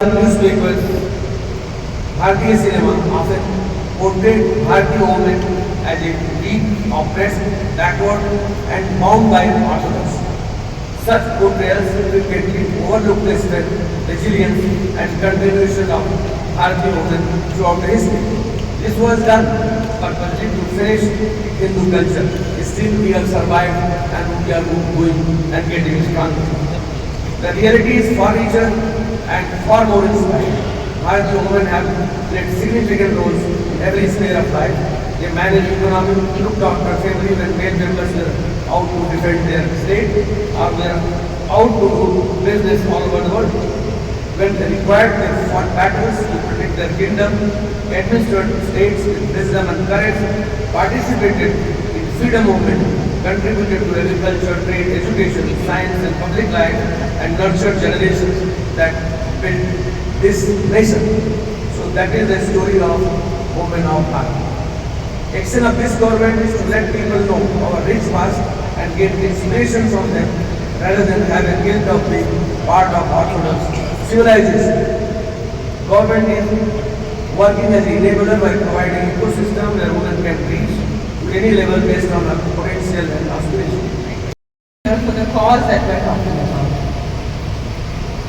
Newspapers, Bharatiya cinema often portrayed Bharatiya women as a weak, oppressed, backward, and bound by orthodox. Such portrayals frequently overlook the strength, resilience, and continuation of Bharatiya women throughout the history. This was done purposely to finish Hindu culture. Still, we have survived and we are going and getting stronger. The reality is far richer and far more inspiring. Bharatiya women have played significant roles in every sphere of life. They manage economy, looked after family when male members were out to defend their state or were out to do business all over the world. When they required, they fought battles to protect their kingdom, administered states with wisdom and courage, participated in freedom movement, contributed to agriculture, trade, education, science and public life, and nurtured generations that built this nation. So that is the story of women of Bharat. Action of this government is to let people know our rich past and get inspiration from them rather than have a guilt of being part of orthodox civilization. Government is working as an enabler by providing ecosystem where women can reach to any level based on their potential and aspiration. For the cause that we're talking about.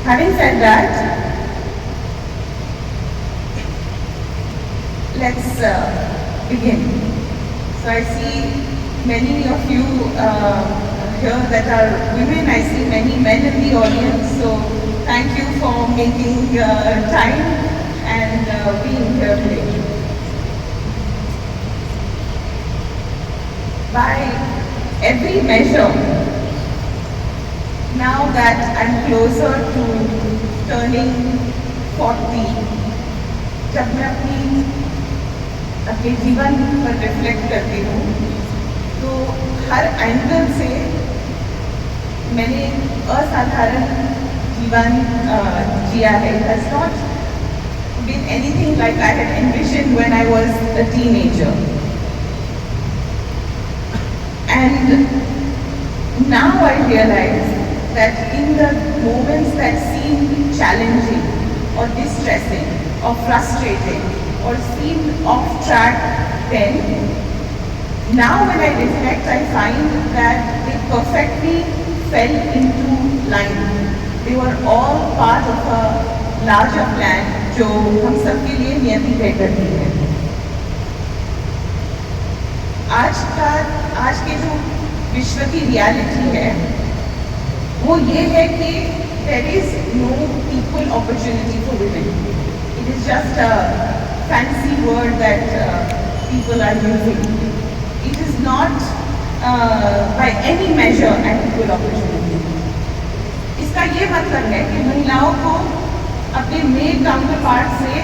Having said that, let's begin. So I see many of you here that are women. I see many men in the audience. So thank you for making time and being here today. By every measure, now that I'm closer to turning 40, जब मैं अपने जीवन पर reflect करती हूँ तो हर angle से मैंने असाधारण जीवन जिया है. It has not been anything like I had envisioned when I was a teenager. And now I realize that in the moments that seem challenging or distressing or frustrating or seemed off track then, now when I reflect I find that they perfectly fell into line. They were all part of a larger plan जो हम सबके लिए नियति तय करती है. आज के जो विश्व की रियलिटी है वो ये है कि there is no equal opportunity for women. It is just a fancy word that people are using. It is not by any measure an equal opportunity. इसका ये मतलब है कि महिलाओं को अपने male counterpart से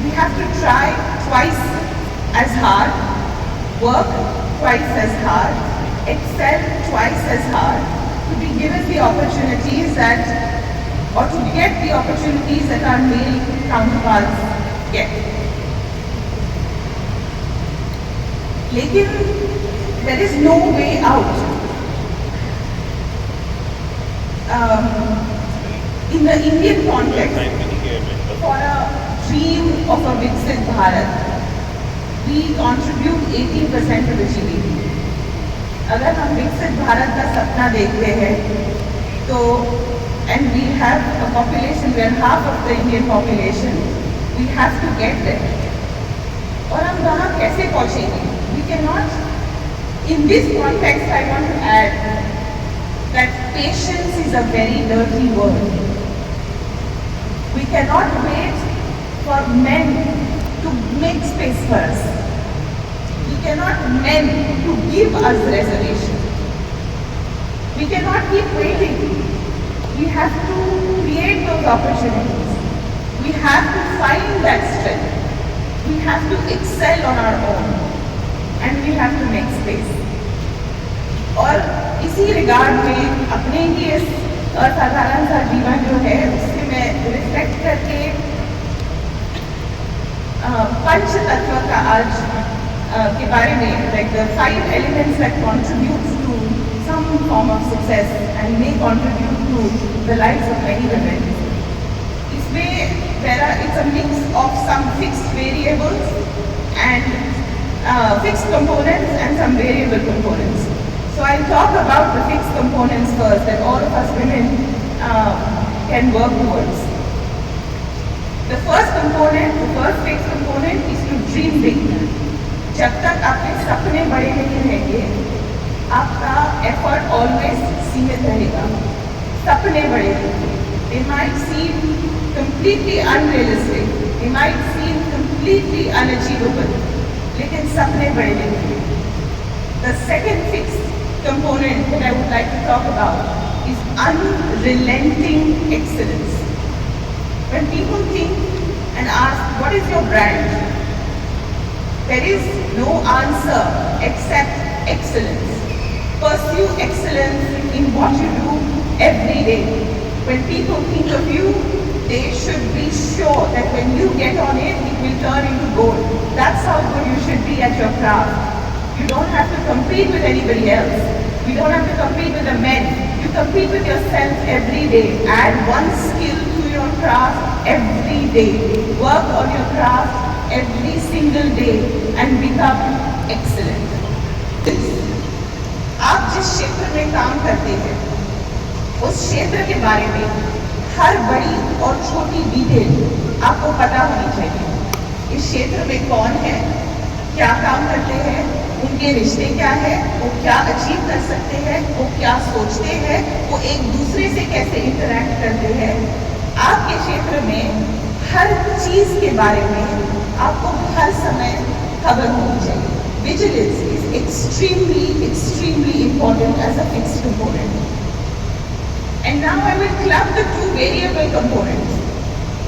we have to try twice as hard, work twice as hard, excel twice as hard to be given the opportunities that, or to get the opportunities that our male counterparts get. लेकिन there is no way out. In the Indian context, for a dream of a Viksit Bharat, we contribute 18% to the GDP. अगर हम विकसित भारत का सपना देखते हैं तो and we have a population, we are half of the Indian population, we have to get there. और हम वहाँ कैसे पहुँचेंगे? We cannot. In this context, I want to add that patience is a very dirty word. We cannot wait for men to make space for us. We cannot men to give us reservation. We cannot keep waiting. We have to create those opportunities. We have to find that strength. We have to excel on our own. And we have to make space. और इसी regard में अपने ही इस असाधारण सा जीवन जो है उससे मैं रिफ्लेक्ट करके पंच तत्व का आज के बारे में, like the 5 elements that contribute to some form of success and may contribute to the lives of many women. इसमें it's a mix of some fixed variables and fixed components and some variable components. So I'll talk about the fixed components first that all of us women can work towards. The first fixed component is to dream big. जब तक आपके सपने बड़े नहीं रहेंगे, आपका effort always सीमित रहेगा. सपने बड़े रहेंगे. They might seem completely unrealistic. They might seem completely unachievable. लेकिन सपने बड़े रहेंगे. The second fixed component that I would like to talk about is unrelenting excellence. When people think and ask, what is your brand? There is no answer except excellence. Pursue excellence in what you do every day. When people think of you, they should be sure that when you get on it, it will turn into gold. That's how good you should be at your craft. You don't have to compete with anybody else. You don't have to compete with the men. You compete with yourself every day. Add one skill to your craft every day. Work on your craft every single day and become excellent. आप जिस क्षेत्र में काम करते हैं, उस क्षेत्र के बारे में हर बड़ी और छोटी डिटेल आपको पता होनी चाहिए. इस क्षेत्र में कौन है, क्या काम करते हैं, उनके रिश्ते क्या है, वो क्या अचीव कर सकते हैं, वो क्या सोचते हैं, वो एक दूसरे से कैसे इंटरैक्ट करते हैं. आपके क्षेत्र में हर चीज के बारे में आपको हर समय खबर होनी चाहिए. Vigilance is extremely important as a fixed component. And now I will club the two variable components,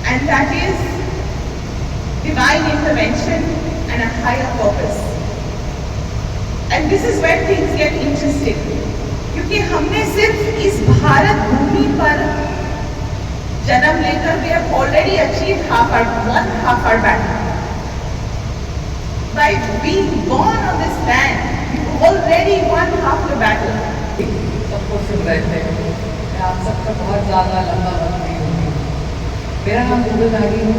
and that is divine intervention and a higher purpose. And this is where things get interesting. क्योंकि हमने सिर्फ इस भारत भूमि पर जन्म लेकर we have already achieved half our battle. By being born on this land, you already won half the battle. सबको सुन रहे थे. मैं आप सबका बहुत ज़्यादा लंबा वक्त नहीं होगी. मेरा नाम रूबल नागी है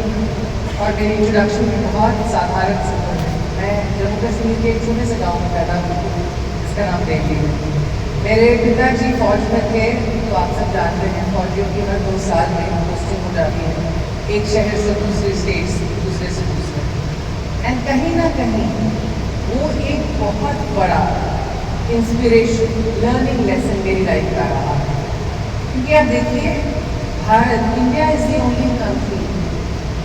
और मेरी इंट्रोडक्शन भी बहुत साधारण सिंपल है. मैं जम्मू कश्मीर के एक छोटे से गांव में पैदा हुई हूँ जिसका नाम दिल्ली है. मेरे पिताजी फौज में थे, तो आप सब जानते हैं फौजियों की हर 2 साल में पोस्टिंग हो जाती है, एक शहर से दूसरे स्टेट से दूसरे से दूसरे. एंड कहीं ना कहीं वो एक बहुत बड़ा इंस्पिरेशन लर्निंग लेसन मेरी लाइफ का रहा है. क्योंकि आप देखिए, Bharat, India is the only country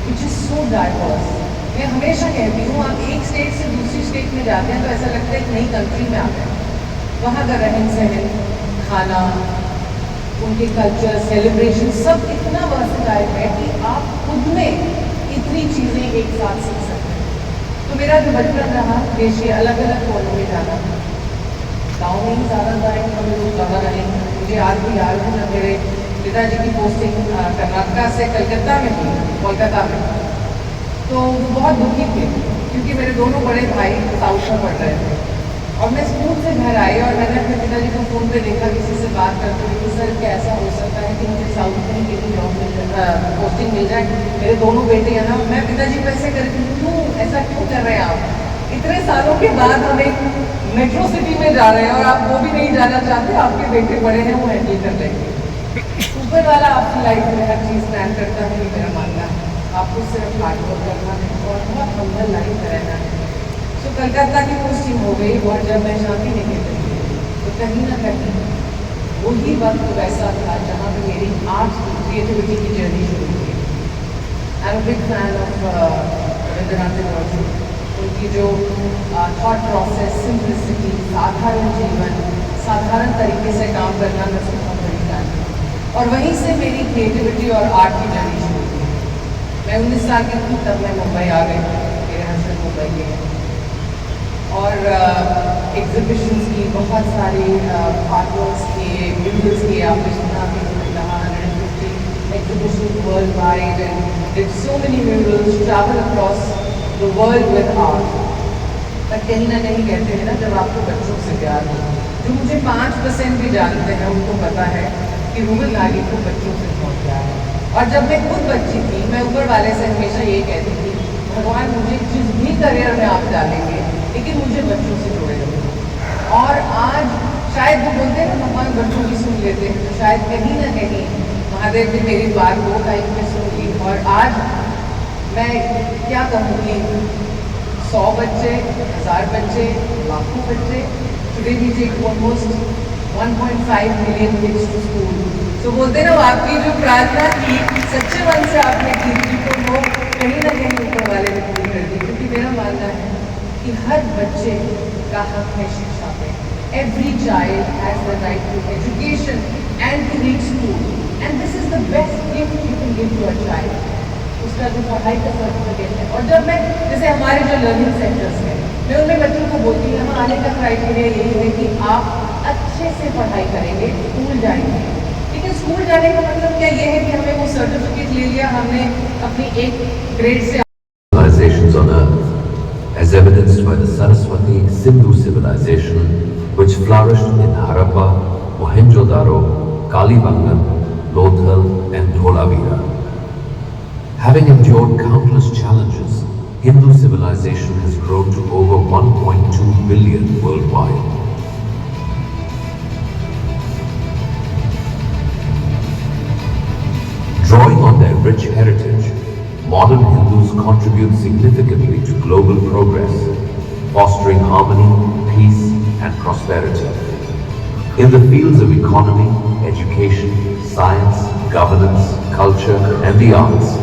which is so diverse. मैं हमेशा कहती हूँ, आप एक स्टेट से दूसरी स्टेट में जाते हैं तो ऐसा लगता है एक नई कंट्री में आते हैं. वहाँ का रहन सहन, खाना, उनके कल्चर, सेलिब्रेशन सब इतना वर्सेटाइल है कि आप खुद में इतनी चीज़ें एक साथ सीख सकते हैं. तो मेरा जो बचपन रहा, देश के अलग अलग कोनों में जाना, गाँव में ही ज़्यादा जाए, हम लोग ज़्यादा रहेंगे. मुझे आज भी याद है जब मेरे पिताजी की पोस्टिंग कर्नाटका से कलकत्ता में थी, कोलकाता में, तो वो बहुत दुखी थे क्योंकि मेरे दोनों बड़े भाई साउथ में पढ़ रहे थे. और मैं स्कूल से घर आई और मैंने अपने पिताजी को फ़ोन पे देखा किसी से बात करते हुए कि सर कैसा हो सकता है कि मुझे साउथ में ही किसी जॉब पोस्टिंग मिल जाए, मेरे दोनों बेटे यहाँ. मैं पिताजी को ऐसे करती हूँ, क्यों ऐसा क्यों कर रहे हैं आप? इतने सालों के बाद हम एक मेट्रो सिटी में जा रहे हैं और आप वो भी नहीं जाना चाहते, आपके बेटे बड़े हैं, वो हैंडल कर लेंगे. ऊपर वाला आपकी लाइफ में हर चीज़ प्लान करता है, ये मेरा मानना है. आपको सिर्फ हार्ड वर्क करना है और बहुत हम्बल लाइफ रहना है. तो कलकत्ता की पोस्टिंग हो गई और जब मैं शांति निकेतन गई तो कहीं ना कहीं वही वक्त वैसा था जहाँ पे मेरी आर्ट क्रिएटिविटी की जर्नी शुरू हुई. I am big fan of Rabindranath Tagore. उनकी जो थॉट प्रोसेस, सिंपलिसिटी, साधारण जीवन, साधारण तरीके से काम करना, मैं उसको बहुत बड़ी फैन हूँ. और वहीं से मेरी क्रिएटिविटी और आर्ट की जर्नी शुरू हुई. मैं 19 साल की थी तब मैं मुंबई आ गई. मेरे हस्बैंड मुंबई गए और एग्जिबिशंस की बहुत सारी आर्टवर्क्स किए, म्यूरल्स किए. आपने सुना कि उन्होंने कहा 150 exhibition world wide and did so many murals, travel across the world with art. पर कहीं ना कहीं कहते हैं ना, जब आपको बच्चों से प्यार हो, जो मुझे 5% भी जानते हैं उनको पता है कि रूबल नागी को बच्चों से बहुत प्यार है. और जब मैं खुद बच्ची थी मैं ऊपर वाले से हमेशा ये कहती थी, भगवान मुझे जिस भी करियर में आप डालेंगे, लेकिन मुझे बच्चों से जोड़े रखें। और आज शायद वो बोलते हैं ना भगवान बच्चों की सुन लेते हैं, तो शायद कहीं ना कहीं महादेव ने मेरी बात वो टाइम पे सुन ली। और आज मैं क्या कहूँगी, 100 बच्चे, 1000 बच्चे, लाखों बच्चे, today we take almost 1.5 million kids to school. तो बोलते ना, आपकी जो प्रार्थना की सच्चे मन से आपने की थी, तो वो कहीं ना कहीं ऊपर वाले ने पूरी कर दी। क्योंकि मेरा मानना है कि हर बच्चे का हक है शिक्षा पे। Every child has the right to education and to reach school, and this is the best gift you can give to a child. उसका जो पढ़ाई का सर्टिफिकेट है। और जब मैं, जैसे हमारे जो लर्निंग सेंटर्स हैं, मैं उनमें बच्चों को बोलती हूँ, यहाँ आने का क्राइटेरिया यही है कि आप अच्छे से पढ़ाई करेंगे, स्कूल जाएंगे। लेकिन स्कूल जाने का मतलब क्या ये है कि हमें वो सर्टिफिकेट ले लिया, हमने अपनी एक ग्रेड से Civilizations on earth, as evidenced by the Saraswati Sindhu civilization, which flourished in Harappa, Mohenjo-daro, Kalibangan, Lothal, and Dholavira. Having endured countless challenges, Hindu civilization has grown to over 1.2 billion worldwide. Drawing on their rich heritage, modern Hindus contribute significantly to global progress, fostering harmony, peace, and prosperity. In the fields of economy, education, science, governance, culture, and the arts,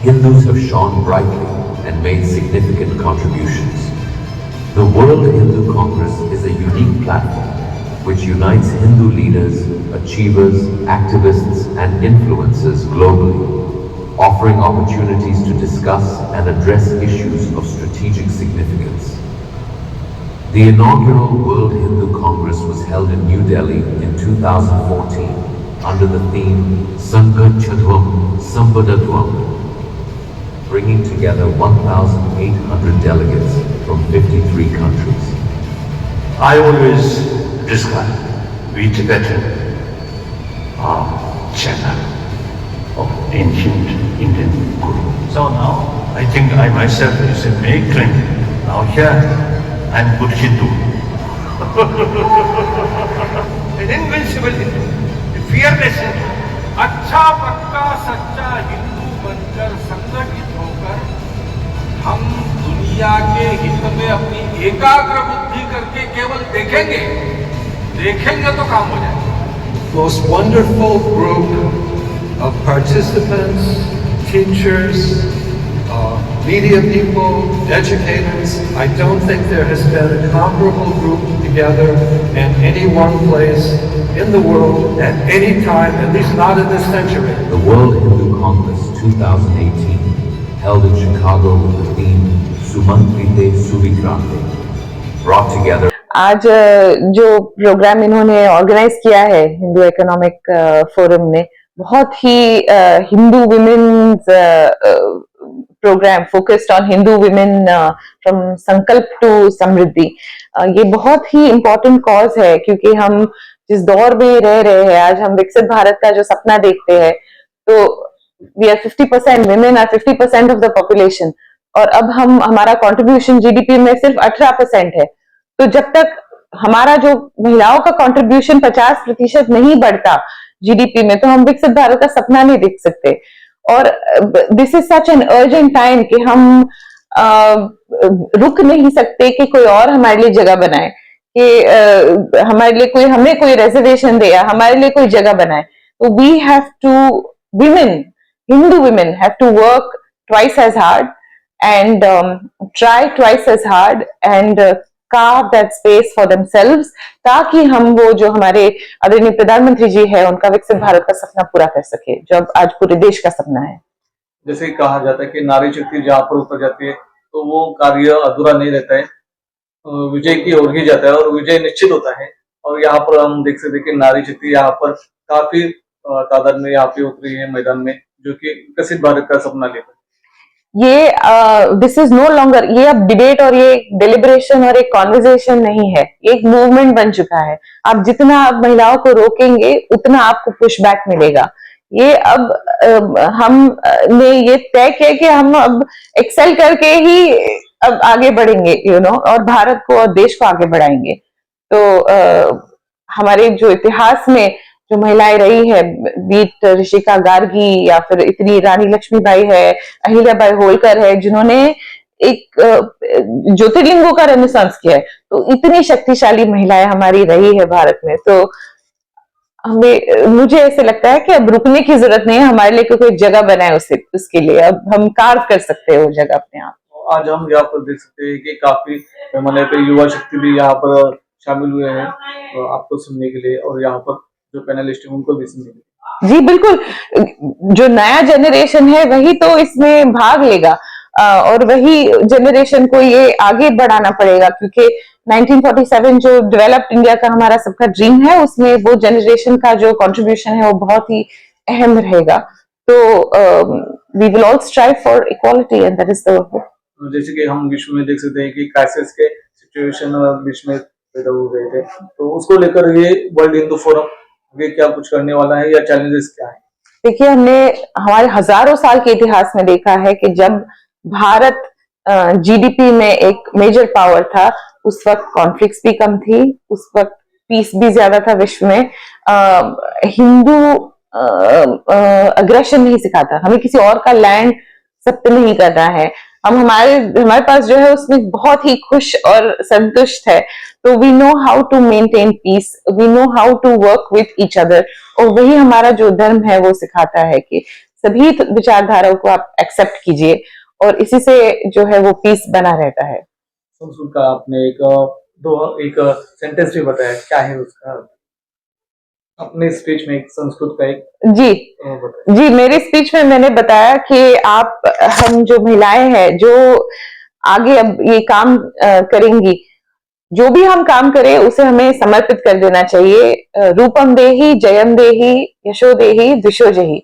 Hindus have shone brightly and made significant contributions. The World Hindu Congress is a unique platform which unites Hindu leaders, achievers, activists, and influencers globally, offering opportunities to discuss and address issues of strategic significance. The inaugural World Hindu Congress was held in New Delhi in 2014 under the theme Sanghachadvam Sampadadvam, bringing together 1,800 delegates from 53 countries. I always describe we Tibetan are channel of ancient Indian Guru. So now I think I myself is a may claim. Now here I am good Hindu. An invincible Hindu, a fearless Hindu. अच्छा पक्का सच्चा हिंदू बनकर संगठित होकर हम दुनिया के हित में अपनी एकाग्र बुद्धि करके केवल देखेंगे तो काम हो जाएगा। Most wonderful group of participants, teachers, media people, educators. I don't think there has been a comparable group together in any one place in the world at any time, at least not in this century. The World Hindu Congress 2018, held in Chicago with the theme Sumantrite Suvikrante, brought together. आज जो programme इन्होंने organise किया है Hindu economic forum ने, बहुत ही Hindu women's programme focused on Hindu women from Sankalp to Samriddhi. ये बहुत ही इम्पोर्टेंट कॉज है, क्योंकि हम जिस दौर में रह रहे हैं, आज हम विकसित भारत का जो सपना देखते हैं, तो we are 50% women are 50% of the population, और अब हमारा कंट्रीब्यूशन जीडीपी में सिर्फ 18% है। तो जब तक हमारा जो महिलाओं का कंट्रीब्यूशन 50% नहीं बढ़ता जीडीपी में, तो हम विकसित भारत का सपना नहीं देख सकते। और this is such an urgent time कि हम रुक नहीं सकते कि कोई और हमारे लिए जगह बनाए, कि हमारे लिए हमें कोई रिजर्वेशन दे या हमारे लिए कोई जगह बनाए। तो we have to, Hindu women have to work twice as hard and try twice as hard and carve that space for themselves, ताकि हम वो जो हमारे आदरणीय प्रधानमंत्री जी है उनका विकसित भारत का सपना पूरा कर सके, जो आज पूरे देश का सपना है। जैसे कहा जाता है कि नारी शक्ति जहाँ पर ऊपर जाती है तो वो कार्य अधूरा नहीं रहता है, विजय की ओर ही जाता है और विजय निश्चित होता है। और यहाँ पर हम देख सकते हैं कि नारी शक्ति यहाँ पर काफी तादाद में यहाँ पे उतरी है मैदान में, जो कि विकसित भारत का सपना लेकर। ये दिस इज नो लॉन्गर, ये अब डिबेट और ये डिलिब्रेशन और एक कॉन्वर्सेशन नहीं है, एक मूवमेंट बन चुका है। आप जितना महिलाओं को रोकेंगे उतना आपको पुशबैक मिलेगा। ये अब हमने ये तय किया कि हम अब एक्सेल करके ही अब आगे बढ़ेंगे, और भारत को और देश को आगे बढ़ाएंगे। तो हमारे जो इतिहास में जो महिलाएं रही है, बीट ऋषिका गार्गी या फिर इतनी रानी लक्ष्मीबाई है, अहिल्याबाई होलकर है, जिन्होंने एक ज्योतिर्लिंगों का रेनेसांस किया है, तो इतनी शक्तिशाली महिलाएं हमारी रही है भारत में। तो मुझे ऐसे लगता है कि अब रुकने की जरूरत नहीं है, हमारे लिए कोई जगह बनाए उसके लिए अब हम कार्व कर सकते हैं वो जगह अपने आप। आज हम यहाँ पर देख सकते हैं कि काफी पैमाने पे युवा शक्ति भी यहाँ पर शामिल हुए हैं आपको सुनने के लिए, और यहाँ पर जो पैनलिस्ट है उनको भी सुनने के लिए। जी बिल्कुल, जो नया जनरेशन है वही तो इसमें भाग लेगा, और वही जनरेशन को ये आगे बढ़ाना पड़ेगा, क्योंकि 1947 जो डेवलप्ड इंडिया का हमारा सबका ड्रीम है, उसमें वो जनरेशन का जो कंट्रीब्यूशन है वो बहुत ही अहम रहेगा। तो we will all strive for equality and that is the. जैसे कि हम विश्व में देख सकते हैं कि क्राइसिस के सिचुएशन विश्व में पैदा हो गए थे, तो उसको लेकर ये वर्ल्ड हिंदू फोरम आगे क्या कुछ करने वाला है या चैलेंजेस क्या है? देखिए, हमने हमारे हजारों साल के इतिहास में देखा है कि जब भारत जीडीपी में एक मेजर पावर था, उस वक्त कॉन्फ्लिक्ट्स भी कम थी, उस वक्त पीस भी ज्यादा था विश्व में। हिंदू अग्रेशन नहीं सिखाता, हमें किसी और का लैंड जब्त नहीं करना है, हमारे पास जो है उसमें बहुत ही खुश और संतुष्ट है। तो we know how to maintain peace, we know how to work with each other, और वही हमारा जो धर्म है वो सिखाता है कि सभी विचारधाराओं को आप एक्सेप्ट कीजिए, और इसी से जो है वो पीस बना रहता है। संस्कृत का आपने एक सेंटेंस भी बताया, क्या है उसका अपने स्पीच में संस्कृत का एक जी मेरी स्पीच में मैंने बताया कि हम जो महिलाएं हैं जो आगे अब ये काम करेंगी, जो भी हम काम करें उसे हमें समर्पित कर देना चाहिए। रूपम देहि जयम देहि यशो देहि दिशो जहि।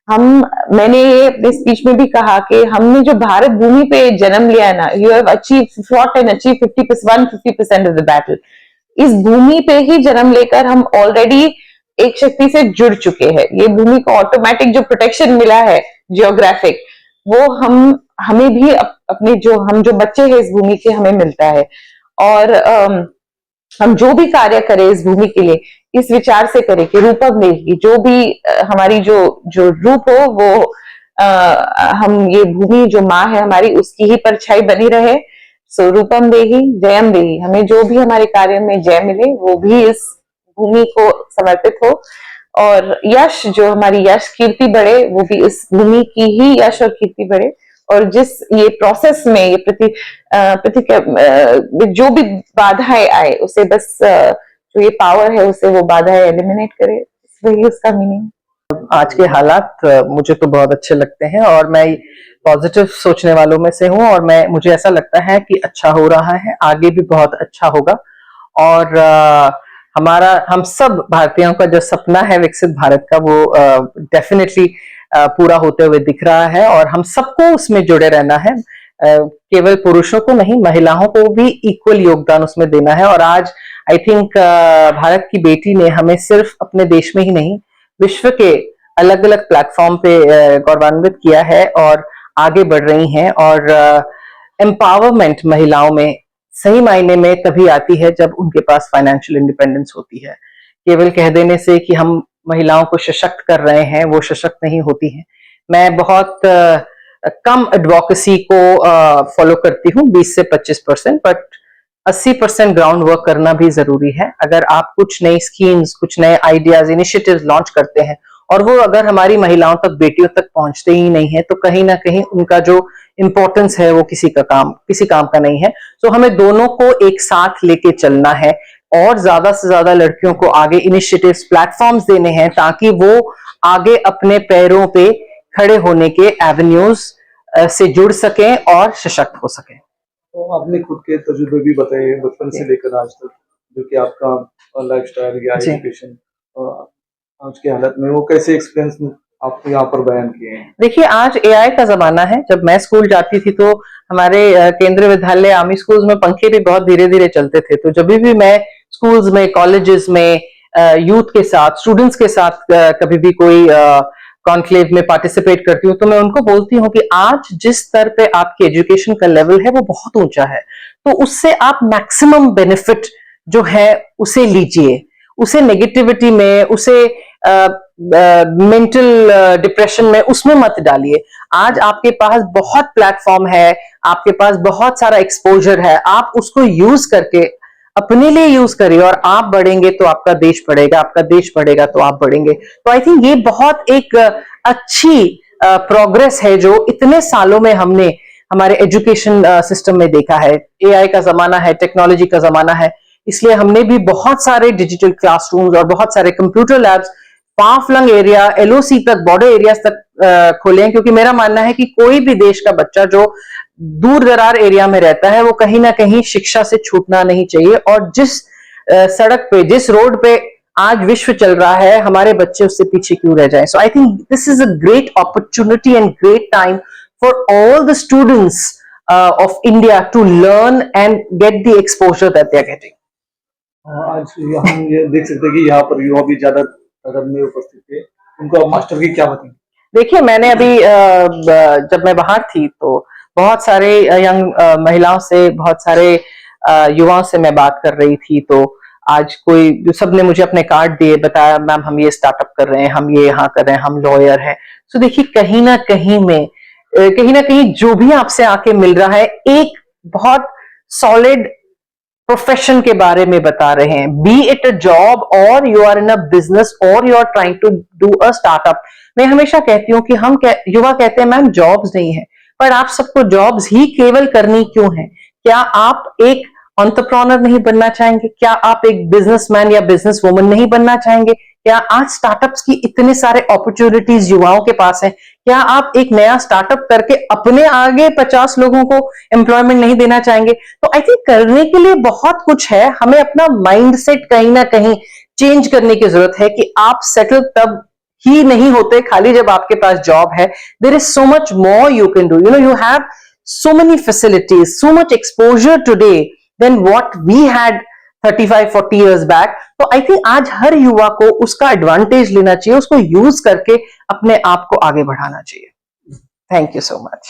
मैंने ये अपने स्पीच में भी कहा कि हमने जो भारत भूमि पे जन्म लिया ना, you have fought and achieve 50% of the battle. इस भूमि पे ही जन्म लेकर हम ऑलरेडी एक शक्ति से जुड़ चुके हैं। ये भूमि को ऑटोमेटिक जो प्रोटेक्शन मिला है जियोग्राफिक, वो हमें भी अपने हम जो बच्चे हैं इस भूमि के, हमें मिलता है। और हम जो भी कार्य करें इस भूमि के लिए, इस विचार से करें कि रूपम देहि, जो भी हमारी जो रूप हो वो हम ये भूमि जो माँ है हमारी, उसकी ही परछाई बनी रहे। सो रूपम देहि जयम देहि, हमें जो भी हमारे कार्य में जय मिले वो भी इस भूमि को समर्पित हो, और यश जो हमारी यश कीर्ति बढ़े वो भी इस भूमि की ही यश और कीर्ति बढ़े। और जिस ये प्रोसेस में ये जो भी बाधाएं आए उसे बस जो ये पावर है उसे वो बाधाएं एलिमिनेट करे, वही उसका मीनिंग। आज के हालात मुझे तो बहुत अच्छे लगते हैं, और मैं पॉजिटिव सोचने वालों में से हूँ, और मुझे ऐसा लगता है कि अच्छा हो रहा है, आगे भी बहुत अच्छा होगा। और हम सब भारतीयों का जो सपना है विकसित भारत का, वो डेफिनेटली पूरा होते हुए दिख रहा है, और हम सबको उसमें जुड़े रहना है। केवल पुरुषों को नहीं, महिलाओं को भी इक्वल योगदान उसमें देना है। और आज आई थिंक भारत की बेटी ने हमें सिर्फ अपने देश में ही नहीं, विश्व के अलग अलग प्लेटफॉर्म पे गौरवान्वित किया है और आगे बढ़ रही हैं। और एम्पावरमेंट महिलाओं में सही मायने में तभी आती है जब उनके पास फाइनेंशियल इंडिपेंडेंस होती है। केवल कह देने से कि हम महिलाओं को सशक्त कर रहे हैं, वो सशक्त नहीं होती हैं। मैं बहुत कम एडवोकेसी को फॉलो करती हूँ, 20 से 25%, बट 80% ग्राउंड वर्क करना भी जरूरी है। अगर आप कुछ नई स्कीम्स, कुछ नए आइडियाज, इनिशिएटिव्स लॉन्च करते हैं और वो अगर हमारी महिलाओं तक, बेटियों तक पहुंचते ही नहीं है, तो कहीं ना कहीं उनका जो इंपॉर्टेंस है वो किसी काम का नहीं है। तो हमें दोनों को एक साथ लेके चलना है, और ज्यादा से ज्यादा लड़कियों को आगे इनिशिएटिव्स, प्लेटफॉर्म्स देने हैं, ताकि वो आगे अपने पैरों पे खड़े होने के एवेन्यूज से जुड़ सकें और सशक्त हो सकें। तो आपने खुद के तजुर्बे भी बताए बचपन से लेकर आज तक, जो कि आपका लाइफस्टाइल या एजुकेशन आज के हालत में, वो कैसे एक्सपीरियंस आप यहाँ पर बयान किए हैं? देखिए, आज एआई का जमाना है। जब मैं स्कूल जाती थी तो हमारे केंद्रीय विद्यालय, आर्मी स्कूल्स में पंखे भी बहुत धीरे धीरे चलते थे। तो जब भी मैं स्कूल्स में, कॉलेजेस में यूथ के साथ, स्टूडेंट्स के साथ कभी भी कोई कॉन्क्लेव में पार्टिसिपेट करती हूँ तो मैं उनको बोलती हूँ कि आज जिस स्तर पे आपकी एजुकेशन का लेवल है वो बहुत ऊंचा है, तो उससे आप मैक्सिमम बेनिफिट जो है उसे लीजिए, उसे नेगेटिविटी में, उसे मेंटल डिप्रेशन में उसमें मत डालिए। आज आपके पास बहुत प्लेटफॉर्म है, आपके पास बहुत सारा एक्सपोजर है, आप उसको यूज करके अपने लिए यूज करिए और आप बढ़ेंगे तो आपका देश बढ़ेगा, आपका देश बढ़ेगा तो आप बढ़ेंगे। तो आई थिंक ये बहुत एक अच्छी प्रोग्रेस है जो इतने सालों में हमने हमारे एजुकेशन सिस्टम में देखा है। एआई का जमाना है, टेक्नोलॉजी का जमाना है, इसलिए हमने भी बहुत सारे डिजिटल क्लासरूम्स और बहुत सारे computer labs far flung area, LOC तक, बॉर्डर एरियाज तक खोले हैं, क्योंकि मेरा मानना है कि कोई भी देश का बच्चा जो दूर दरार एरिया में रहता है वो कहीं ना कहीं शिक्षा से छूटना नहीं चाहिए। और जिस सड़क पे, जिस रोड पे आज विश्व चल रहा है, हमारे बच्चे उससे पीछे क्यों रह जाएं। So I think this is a great opportunity and great time for all the students of India to learn and get the exposure that they are getting. आज हम ये देख सकते हैं कि यहाँ पर युवा भी ज्यादा तादाद में उपस्थित थे, उनको आप मास्टर की क्या बताएंगे? देखिए, मैंने अभी जब मैं बाहर थी तो बहुत सारे यंग महिलाओं से, बहुत सारे युवाओं से मैं बात कर रही थी, तो आज कोई सबने मुझे अपने कार्ड दिए, बताया मैम हम ये स्टार्टअप कर रहे हैं, हम ये यहाँ कर रहे हैं, हम लॉयर हैं। सो देखिए, कहीं ना कहीं जो भी आपसे आके मिल रहा है एक बहुत सॉलिड प्रोफेशन के बारे में बता रहे हैं, बी इट अ जॉब और you are in a business और you are trying to do a startup. मैं हमेशा कहती हूँ कि युवा कहते हैं मैम जॉब्स नहीं है, पर आप सबको जॉब्स ही केवल करनी क्यों है? क्या आप एक एंटरप्रेन्योर नहीं बनना चाहेंगे? क्या आप एक बिजनेसमैन या बिजनेस वुमन नहीं बनना चाहेंगे? क्या आज स्टार्टअप्स की इतने सारे अपॉर्चुनिटीज युवाओं के पास है? क्या आप एक नया स्टार्टअप करके अपने आगे 50 लोगों को एम्प्लॉयमेंट नहीं देना चाहेंगे? तो आई थिंक करने के लिए बहुत कुछ है, हमें अपना माइंडसेट कहीं ना कहीं चेंज करने की जरूरत है कि आप सेटल तब ही नहीं होते खाली जब आपके पास जॉब है। There is so much more you can do, you have so many facilities, so much exposure today than what we had 35-40 years back. तो आई थिंक आज हर युवा को उसका एडवांटेज लेना चाहिए, उसको यूज करके अपने आप को आगे बढ़ाना चाहिए। Thank you so much.